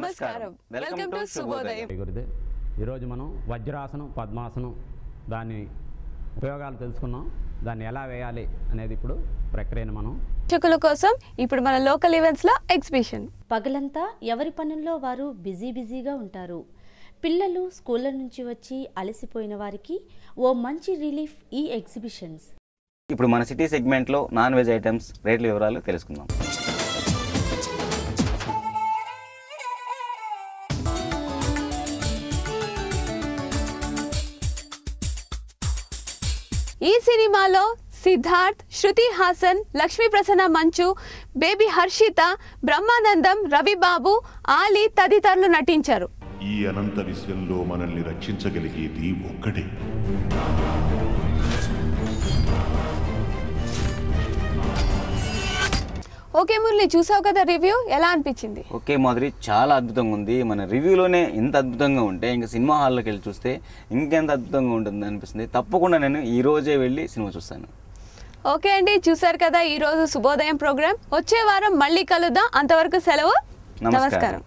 నమస్కారం welcome to శుభోదయం గురుదే ఈరోజు మనం వజ్రాసనం పద్మాసనం దాని ఉపయోగాలు తెలుసుకున్నాం దాన్ని ఎలా వేయాలి అనేది ఇప్పుడు ప్రక్రియను మనం ప్రేక్షకుల కోసం ఇప్పుడు మన లోకల్ ఈవెంట్స్ లో ఎగ్జిబిషన్ పగలంతా ఎవరి పనుల్లో వారు బిజీగా ఉంటారు. పిల్లలు స్కూళ్ళ నుంచి వచ్చి అలసిపోయిన వారికి ఓ మంచి రిలీఫ్ ఈ ఎగ్జిబిషన్స్. ఇప్పుడు మన సిటీ సెగ్మెంట్ లో నాన్ వెజ్ ఐటమ్స్ రేట్ల వివరాలు తెలుసుకుందాం. ఈ సినిమాలో సిద్ధార్థ్, శృతి హాసన్, లక్ష్మీ ప్రసన్న మంచు, బేబీ హర్షిత, బ్రహ్మానందం, రవిబాబు, ఆలీ తదితరులు నటించారు. ఈ అనంత విశ్వంలో మనల్ని రక్షించగలిగేది ఒక్కడే. ఓకే మురళి, చూసావు కదా రివ్యూ, ఎలా అనిపించింది? ఓకే మాధురి, చాలా అద్భుతంగా ఉంది. మన రివ్యూలోనే ఇంత అద్భుతంగా ఉంటే ఇంకా సినిమా హాల్లోకి వెళ్ళి చూస్తే ఇంకెంత అద్భుతంగా ఉంటుంది అనిపిస్తుంది. తప్పకుండా నేను ఈ రోజే వెళ్ళి సినిమా చూస్తాను. ఓకే అండి, చూసారు కదా ఈరోజు శుభోదయం ప్రోగ్రామ్. వచ్చే వారం మళ్ళీ కలుద్దాం. అంతవరకు సెలవు. నమస్కారం.